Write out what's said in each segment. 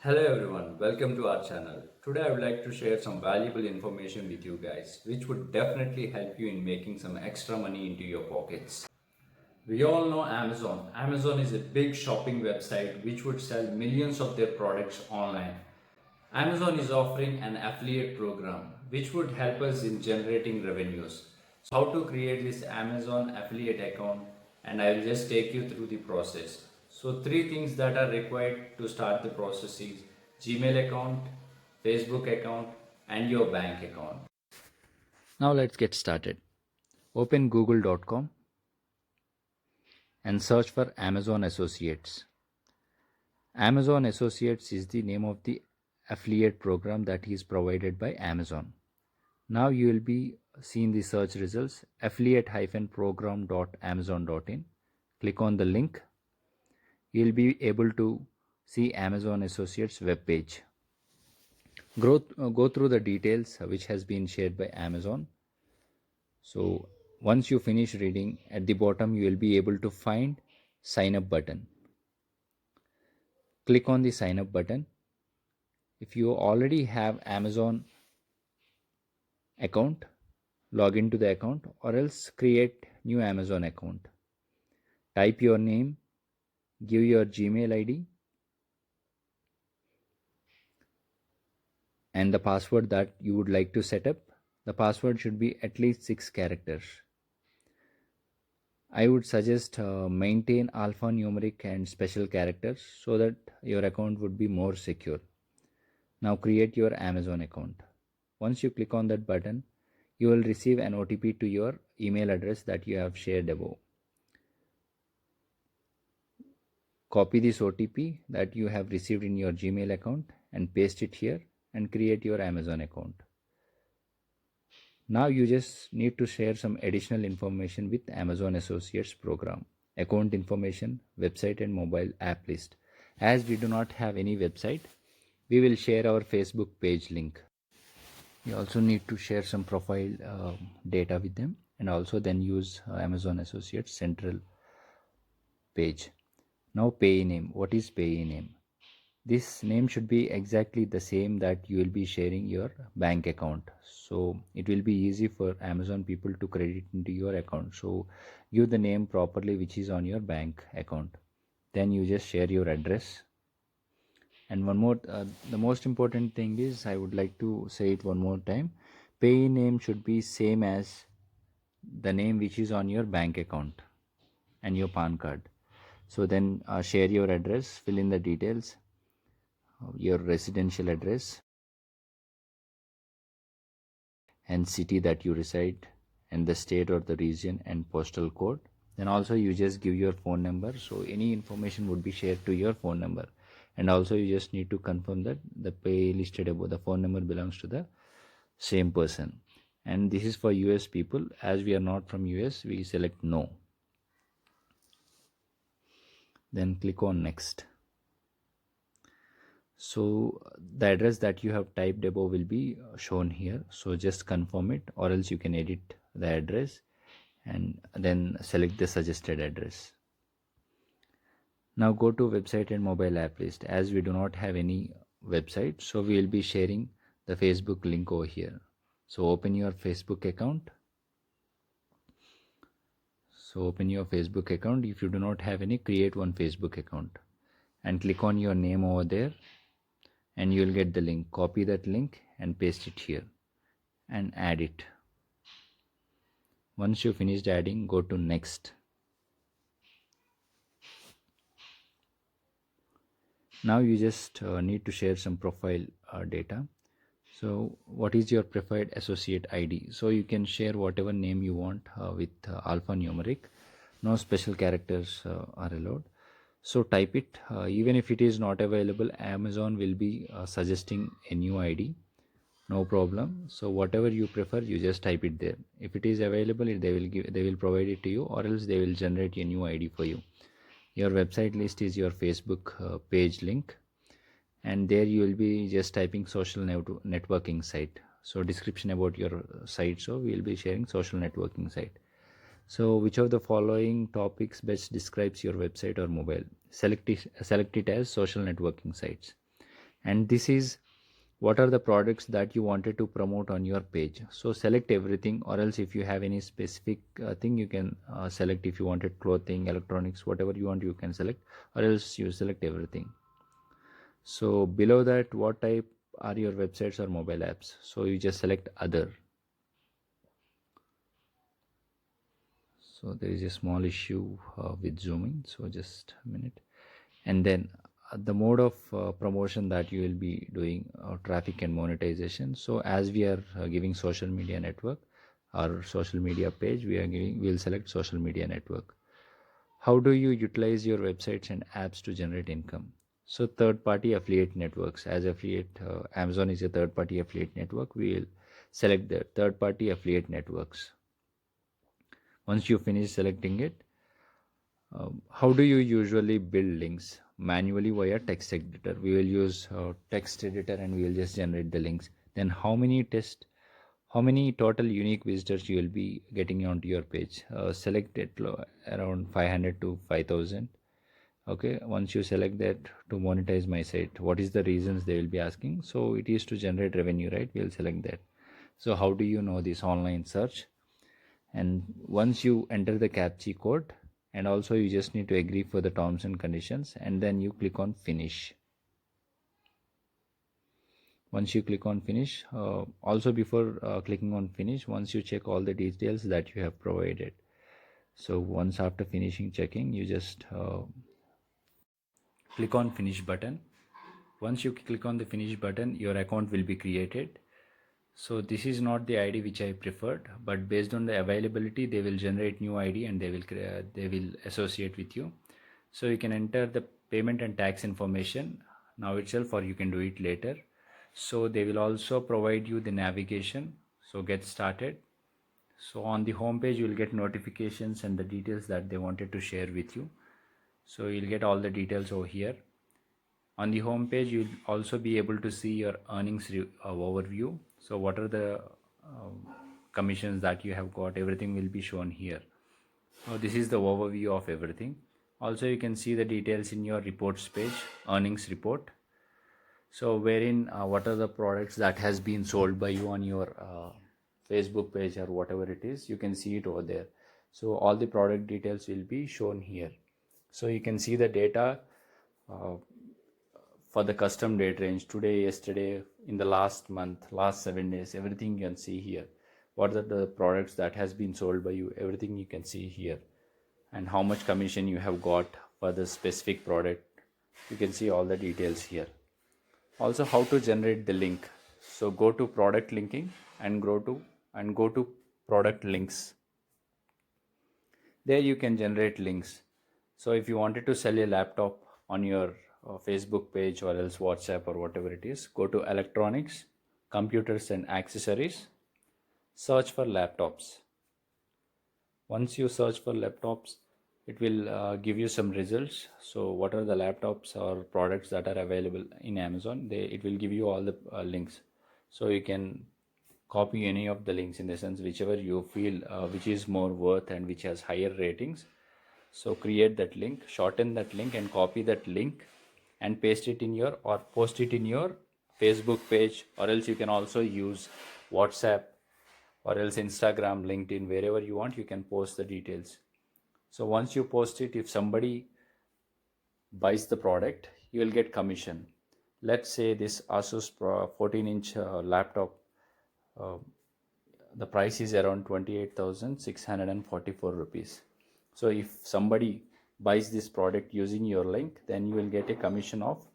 Hello everyone, welcome to our channel. Today I would like to share some valuable information with you guys, which would definitely help you in making some extra money into your pockets. We all know Amazon. Amazon is a big shopping website which would sell millions of their products online. Amazon is offering an affiliate program which would help us in generating revenues. So how to create this Amazon affiliate account, and I will just take you through the process. So three things that are required to start the process is Gmail account, Facebook account and your bank account. Now let's get started. Open google.com and search for Amazon Associates. Amazon Associates is the name of the affiliate program that is provided by Amazon. Now you will be seeing the search results affiliate-program.amazon.in. Click on the link. You will be able to see Amazon Associates web page. Go through the details which has been shared by Amazon. So once you finish reading, at the bottom you will be able to find sign up button. Click on the sign up button. If you already have Amazon account, log into the account or else create new Amazon account. Type your name, give your Gmail ID and the password that you would like to set up. The password should be at least 6 characters. I would suggest maintain alphanumeric and special characters so that your account would be more secure. Now create your Amazon account. Once you click on that button, you will receive an OTP to your email address that you have shared above. Copy this OTP that you have received in your Gmail account and paste it here and create your Amazon account. Now you just need to share some additional information with Amazon Associates program. Account information, website and mobile app list. As we do not have any website, we will share our Facebook page link. You also need to share some profile data with them and also then use Amazon Associates central page. Now payee name. What is payee name? This name should be exactly the same that you will be sharing your bank account, so it will be easy for Amazon people to credit into your account. So give the name properly which is on your bank account. Then you just share your address. And one more, the most important thing is, I would like to say it one more time, payee name should be same as the name which is on your bank account and your PAN card. So then share your address, fill in the details, your residential address and city that you reside and the state or the region and postal code. Then also you just give your phone number, so any information would be shared to your phone number. And also you just need to confirm that the pay listed above, the phone number belongs to the same person. And this is for US people. As we are not from US, we select no. Then click on next. So the address that you have typed above will be shown here, so just confirm it or else you can edit the address and then select the suggested address. Now go to website and mobile app list. As we do not have any website, so we will be sharing the Facebook link over here. So open your Facebook account. If you do not have any, create one Facebook account and click on your name over there and you will get the link. Copy that link and paste it here and add it. Once you finished adding, go to next. Now you just need to share some profile data. So what is your preferred associate ID? So you can share whatever name you want with alphanumeric. No special characters are allowed. So type it. Even if it is not available, Amazon will be suggesting a new ID. No problem. So whatever you prefer, you just type it there. If it is available, they will provide it to you, or else they will generate a new ID for you. Your website list is your Facebook page link, and there you will be just typing social networking site. So description about your site, so we will be sharing social networking site. So which of the following topics best describes your website or mobile? Select it as social networking sites. and this is what are the products that you wanted to promote on your page. So select everything, or else if you have any specific thing, you can select. If you wanted clothing, electronics, whatever you want, you can select, or else you select everything. So below that, what type are your websites or mobile apps? So you just select other. So there is a small issue with zooming, so just a minute. And then the mode of promotion that you will be doing, traffic and monetization. So as we are giving social media network, our social media page, we'll select social media network. How do you utilize your websites and apps to generate income? So third party affiliate networks. As affiliate, Amazon is a third party affiliate network. We will select the third party affiliate networks. Once you finish selecting it, how do you usually build links? Manually via text editor. We will use text editor and we will just generate the links. Then how many total unique visitors you will be getting onto your page? Select it around 500 to 5000. Okay, once you select that, to monetize my site, what is the reasons they will be asking? So it is to generate revenue, right? We'll select that. So how do you know this? Online search. And once you enter the captcha code, and also you just need to agree for the terms and conditions, and then you click on finish. Once you click on finish, also before clicking on finish, once you check all the details that you have provided. So once after finishing checking, you just click on finish button. Once you click on the finish button, your account will be created. So this is not the ID which I preferred, but based on the availability, they will generate new ID and they will associate with you. So you can enter the payment and tax information now itself, or you can do it later. So they will also provide you the navigation. So get started. So on the home page, you will get notifications and the details that they wanted to share with you. So you'll get all the details over here. On the home page, you'll also be able to see your earnings overview. So what are the commissions that you have got? Everything will be shown here. Now this is the overview of everything. Also you can see the details in your reports page, earnings report. So wherein what are the products that has been sold by you on your Facebook page or whatever it is, you can see it over there. So all the product details will be shown here. So you can see the data for the custom date range, today, yesterday, in the last month, last 7 days, everything you can see here. What are the products that has been sold by you, everything you can see here. And how much commission you have got for the specific product, you can see all the details here. Also how to generate the link. So go to product linking and go to product links. There you can generate links. So if you wanted to sell a laptop on your Facebook page or else WhatsApp or whatever it is, go to electronics, computers and accessories, search for laptops. Once you search for laptops, it will give you some results. So what are the laptops or products that are available in Amazon? It will give you all the links. So you can copy any of the links, in the sense whichever you feel which is more worth and which has higher ratings. So create that link, shorten that link and copy that link and paste it in your, or post it in your Facebook page, or else you can also use WhatsApp or else Instagram, LinkedIn, wherever you want, you can post the details. So once you post it, if somebody buys the product, you will get commission. Let's say this Asus 14-inch laptop, the price is around 28,644 rupees. So if somebody buys this product using your link, then you will get a commission of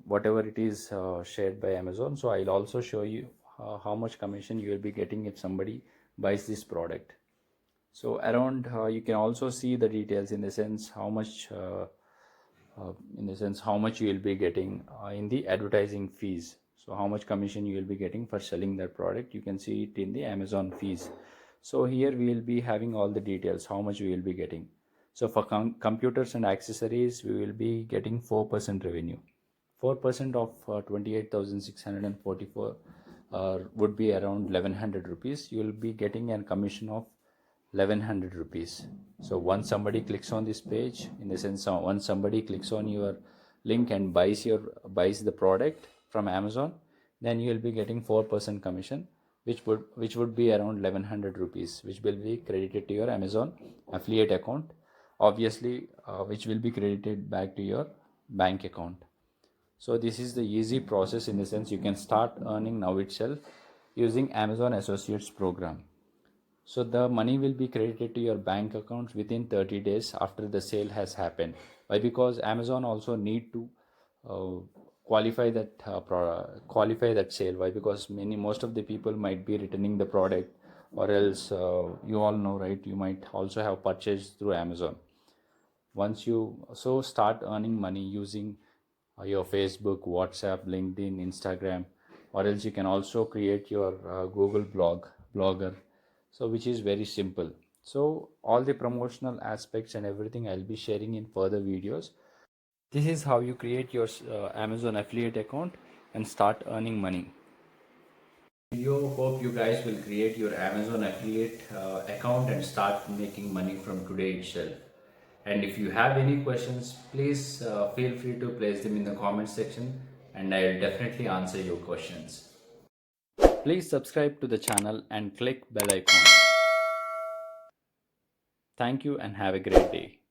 whatever it is shared by Amazon. So I'll also show you how much commission you will be getting if somebody buys this product. So around you can also see the details, in the sense how much you will be getting in the advertising fees. So how much commission you will be getting for selling that product, you can see it in the Amazon fees. So here we will be having all the details, how much we will be getting. So for computers and accessories, we will be getting 4% revenue. 4% of 28,644 would be around 1100 rupees. You will be getting a commission of 1100 rupees. So once somebody clicks on this page, in the sense once somebody clicks on your link and buys the product from Amazon, then you will be getting 4% commission, which would be around 1100 rupees, which will be credited to your Amazon affiliate account, obviously, which will be credited back to your bank account. So this is the easy process, in the sense you can start earning now itself using Amazon Associates program. So the money will be credited to your bank accounts within 30 days after the sale has happened. Why? Because Amazon also need to uh, qualify that sale. Why? Because most of the people might be returning the product, or else you all know, right? You might also have purchased through Amazon. Once you start earning money using your Facebook, WhatsApp, LinkedIn, Instagram, or else you can also create your Google blogger, so which is very simple. So all the promotional aspects and everything I'll be sharing in further videos. This is how you create your Amazon affiliate account and start earning money. Video. Hope you guys will create your Amazon affiliate account and start making money from today itself. And if you have any questions, please feel free to place them in the comment section, and I will definitely answer your questions. Please subscribe to the channel and click bell icon. Thank you and have a great day.